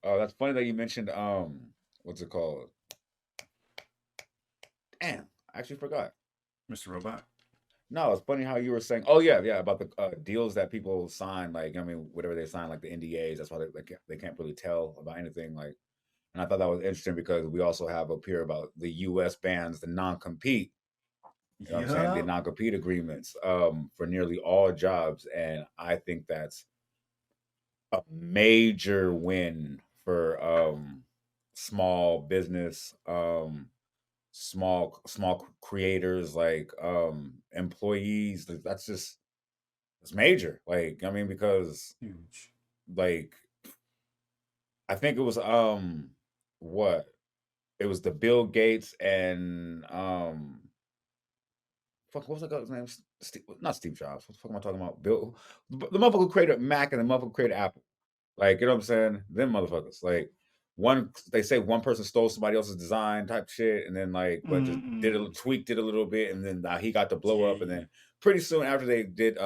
Oh, that's funny that you mentioned what's it called? Damn, I actually forgot. Mr. Robot. No, it's funny how you were saying. Oh yeah, yeah, about the deals that people sign. Like I mean, whatever they sign, like the NDAs. That's why they can't really tell about anything. Like, and I thought that was interesting because we also have up here about the U.S. bans the non-compete. You know what I'm saying? The Yup. non-compete agreements for nearly all jobs, and I think that's a major win for small business, small creators, like employees. That's just it's major. Like I mean, because Huge. like I think it was what it was the Bill Gates and fuck, what was that guy's name? Not Steve Jobs. What the fuck am I talking about? Bill, the motherfucker who created Mac and the motherfucker who created Apple. Like, you know what I'm saying? Them motherfuckers. Like, they say one person stole somebody else's design type shit, and then like, but just Mm-mm. tweaked it a little bit, and then he got to blow Yeah, up, and yeah. then pretty soon after they did,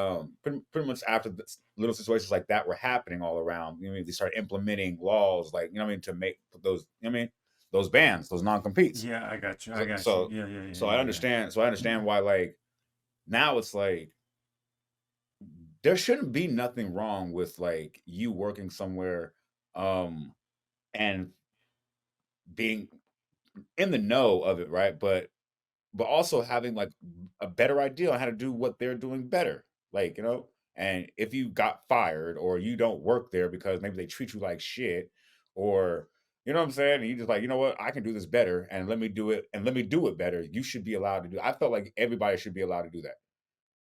pretty much after little situations like that were happening all around, you know what I mean? They started implementing laws, like, you know what I mean, to make those, you know what I mean, those bans, those non competes. Yeah, I got you. I So, got you. so, Yeah, yeah, so yeah, I yeah, understand. So I understand why, like, now it's like there shouldn't be nothing wrong with like you working somewhere um and being in the know of it, right? But also having like a better idea on how to do what they're doing better. Like, you know, and if you got fired or you don't work there because maybe they treat you like shit, or you know what I'm saying, and you just like, you know what, I can do this better and let me do it and let me do it better. You should be allowed to do. I felt like everybody should be allowed to do that.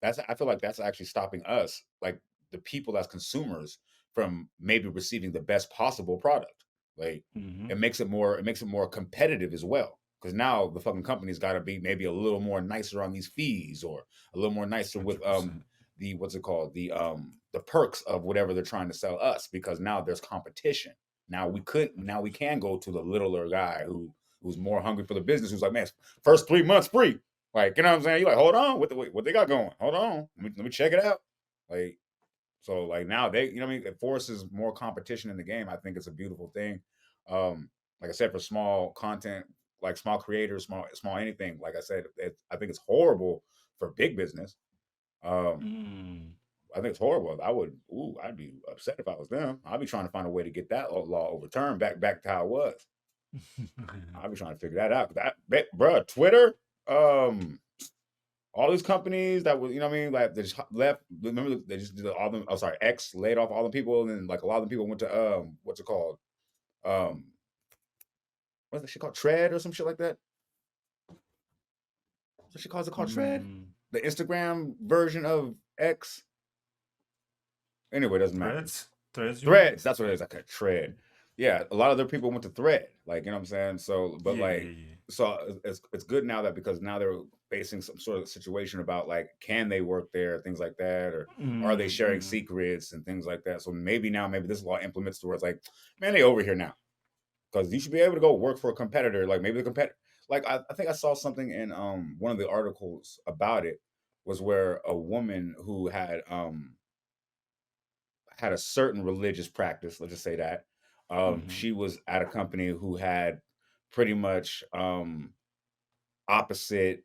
That's I feel like that's actually stopping us, like the people as consumers, from maybe receiving the best possible product. Like yeah. it makes it more competitive as well. Because now the fucking company's got to be maybe a little more nicer on these fees, or a little more nicer with 100%. the what's it called, the perks of whatever they're trying to sell us, because now there's competition. Now we can go to the littler guy who's more hungry for the business, who's like, man, first 3 months free, like, you know what I'm saying? You're like, hold on, what they got going? Hold on, let me check it out. Like, so like now they, you know what I mean? It forces more competition in the game. I think it's a beautiful thing. Like I said, for small content, like small creators, small anything. Like I said, I think it's horrible for big business. Um, Mm. I think it's horrible. I'd be upset if I was them. I'd be trying to find a way to get that law overturned back to how it was. I'd be trying to figure that out. Bruh, Twitter, um, all these companies that was, you know what I mean, like they just left. Remember, they just did all them. Oh, sorry, X laid off all the people, and then like a lot of the people went to what's it called? Um, what's that shit called? Tread or some shit like that. What she calls it called Tread? Mm. The Instagram version of X. Anyway, it doesn't matter. Threads? Threads, you mean? Threads. That's what it is. Like a Tread. Yeah, a lot of their people went to Thread. Like, you know what I'm saying? So, but Yeah, yeah, like, yeah. so it's good now that because now they're facing some sort of situation about like, can they work there, things like that, or are they Mm, sharing mm. secrets and things like that. So maybe now, maybe this law implements towards like, man, they over here now, because you should be able to go work for a competitor. Like maybe the competitor. Like I think I saw something in one of the articles about it, was where a woman who had a certain religious practice, let's just say that, Mm-hmm. she was at a company who had pretty much opposite,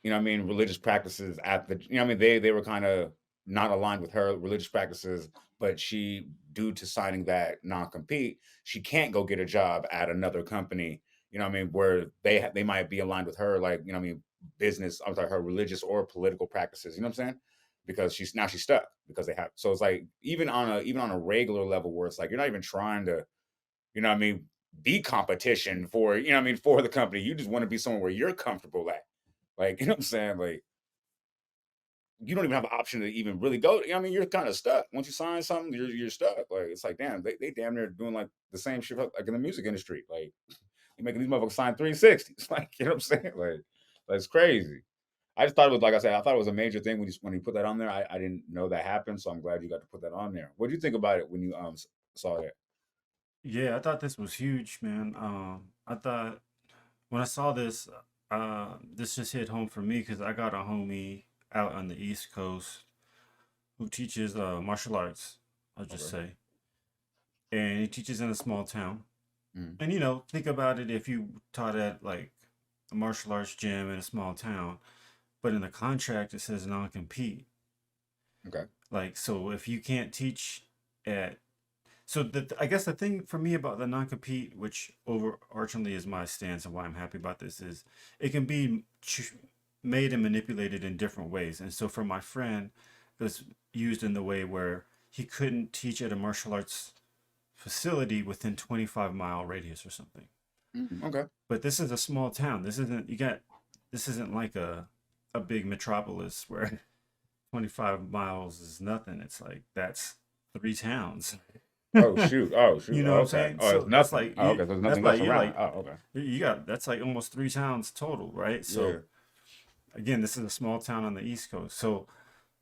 you know what I mean, religious practices at the, you know what I mean, they were kind of not aligned with her religious practices, but she, due to signing that non-compete, she can't go get a job at another company, you know what I mean, where they might be aligned with her, like, you know what I mean, business, I'm sorry, her religious or political practices, you know what I'm saying? Because she's stuck because they have, so it's like even on a regular level where it's like you're not even trying to, you know what I mean, be competition for, you know what I mean, for the company. You just want to be somewhere where you're comfortable at. Like, you know what I'm saying? Like, you don't even have an option to even really go. I mean, you're kind of stuck. Once you sign something, you're stuck. Like, it's like, damn, they damn near doing like the same shit like in the music industry. Like, you're making these motherfuckers sign 360s. Like, you know what I'm saying? Like it's crazy. I just thought it was, like I said, I thought it was a major thing when you put that on there. I didn't know that happened, so I'm glad you got to put that on there. What do you think about it when you saw that? Yeah, I thought this was huge, man. I thought when I saw this, this just hit home for me because I got a homie out on the East Coast who teaches martial arts. I'll just Okay. say, and he teaches in a small town. Mm, And think about it if you taught at like a martial arts gym in a small town, but in the contract it says non-compete. okay. Like, so if you can't teach at so I guess the thing for me about the non-compete, which overarchingly is my stance and why I'm happy about this, is it can be made and manipulated in different ways. And so for my friend, it was used in the way where he couldn't teach at a martial arts facility within 25-mile radius or something. Mm, okay. But this is a small town. This isn't like a big metropolis where 25 miles is nothing. It's like that's three towns. Oh shoot. Oh shoot. You know Oh, what I'm okay. saying? Oh, it's So that's nothing. like Oh, okay. So there's that's nothing else like around. Oh, okay. you got that's like almost three towns total, right? Yeah. So again, this is a small town on the East Coast. So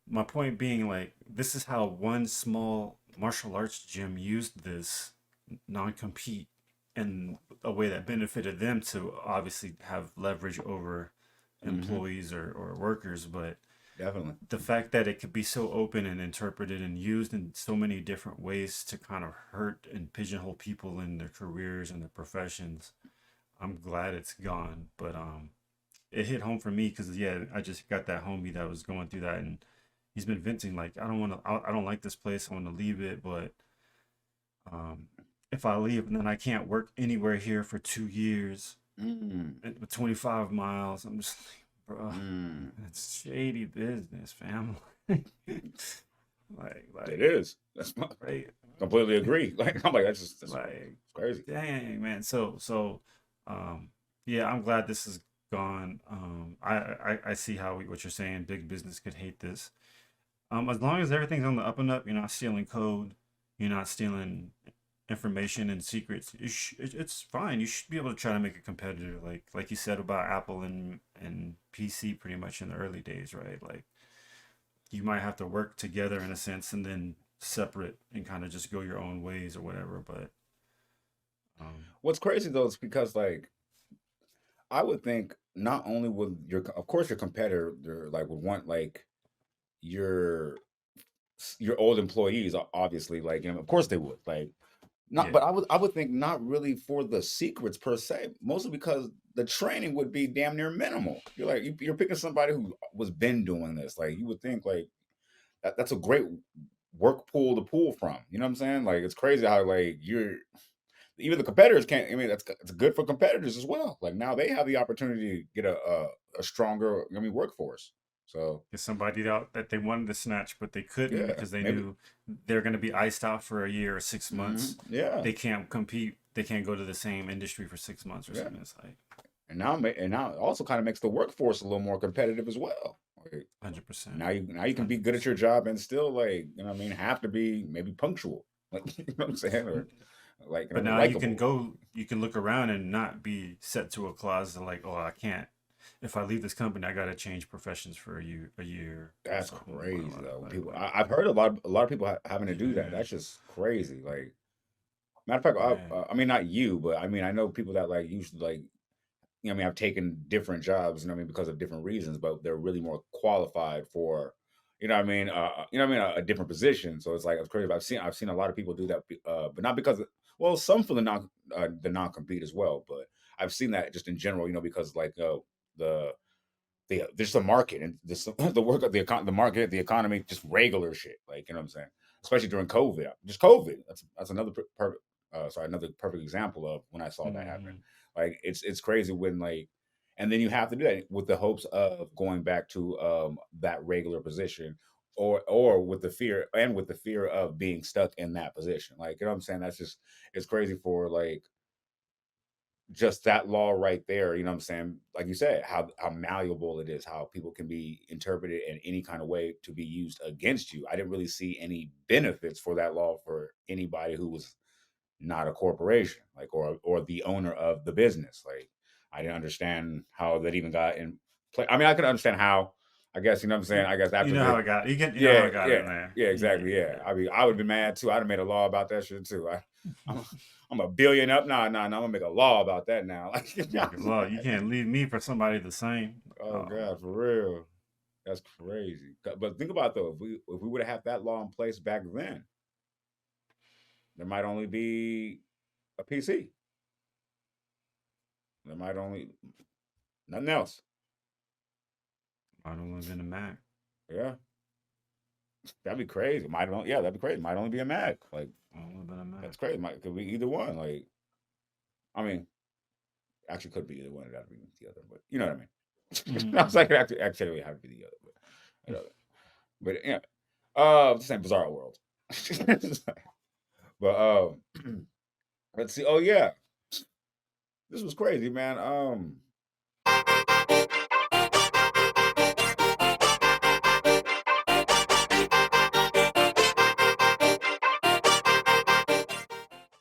my point being, like, this is how one small martial arts gym used this non-compete in a way that benefited them to obviously have leverage over Mm-hmm. employees or workers. But Definitely. the fact that it could be so open and interpreted and used in so many different ways to kind of hurt and pigeonhole people in their careers and their professions, I'm glad it's gone. But it hit home for me because, yeah, I just got that homie that was going through that, and he's been venting like, I don't like this place, I want to leave it, but um if I leave, then I can't work anywhere here for 2 years Mm. with 25 miles. I'm just like, bro, Mm. it's shady business, fam. It like, is. That's my, right, completely agree. Like I'm like that's like, crazy. dang, man. So um yeah, I'm glad this is gone. I see how what you're saying, big business could hate this. As long as everything's on the up and up, you're not stealing code, you're not stealing information and secrets. It's fine. You should be able to try to make it competitive, like you said about Apple and PC, pretty much in the early days, right? Like you might have to work together in a sense, and then separate and kind of just go your own ways or whatever. But um, What's crazy though is because like I would think not only would of course your competitor like would want like your your old employees obviously like of course they would like not yeah, but I would think not really for the secrets per se, mostly because the training would be damn near minimal. You're like you're picking somebody who was been doing this. Like you would think like that's a great work pool to pull from. You know what I'm saying? Like it's crazy how like you're even the competitors can't. I mean, it's good for competitors as well. Like now they have the opportunity to get a stronger, workforce. So get somebody out that they wanted to snatch, but they couldn't yeah, because they maybe. knew they're going to be iced out for a year or 6 months. Yeah, They can't compete. They can't go to the same industry for 6 months or yeah. something. It's like And now it also kind of makes the workforce a little more competitive as well. Like, 100%, now you can be good at your 100%. job and still like have to be maybe punctual. Like you know what I'm saying, or like But now likable. you can look around and not be set to a clause of like, oh, I can't. If I leave this company, I got to change professions for a year or That's something. crazy though. When people, Like, I've heard a lot of people having to do that. yeah, That's just crazy. Like matter of fact, man. I mean not you, but I mean I know people that like used to like have taken different jobs. Because of different reasons, but they're really more qualified for a different position. So it's like it's crazy. But I've seen a lot of people do that, but not because well, some for the non compete as well, but I've seen that just in general. Because like the there's the market and this the work of the market, the economy, just regular shit. Like what I'm saying, especially during COVID, just COVID. That's another perfect. Another perfect example of when I saw that happen. Hmm. Like it's crazy when like, and then you have to do that with the hopes of going back to that regular position, or with the fear of being stuck in that position. Like what I'm saying, that's just it's crazy for like just that law right there, what I'm saying? Like you said, how malleable it is, how people can be interpreted in any kind of way to be used against you. I didn't really see any benefits for that law for anybody who was not a corporation, like or the owner of the business. Like I didn't understand how that even got in play. I mean, I could understand how, I guess, what I'm saying? I guess You after know how the it got. You know how yeah, it got yeah, in there. yeah, Yeah, exactly. Yeah. I mean, I would have been mad too. I'd have made a law about that shit too. I'm, I'm a billion up. Nah, nah, nah. I'm gonna make a law about that now. Like, make it law. You can't leave me for somebody the same. oh god, for real. That's crazy. But think about it, though, if we would have had that law in place back then, There might only be a PC. There might only nothing else. I don't live in a Mac. Yeah, that'd be crazy. Might only yeah, that'd be crazy. Might only be a Mac. Like I don't live in a Mac. that's crazy. Might could be either one. Like I mean, actually could be either one. It got to be the other, but you know what I mean. I was Mm-hmm. like, actually, it had to be the other, but whatever. But yeah, the same bizarre world. But let's see. Oh yeah, this was crazy, man.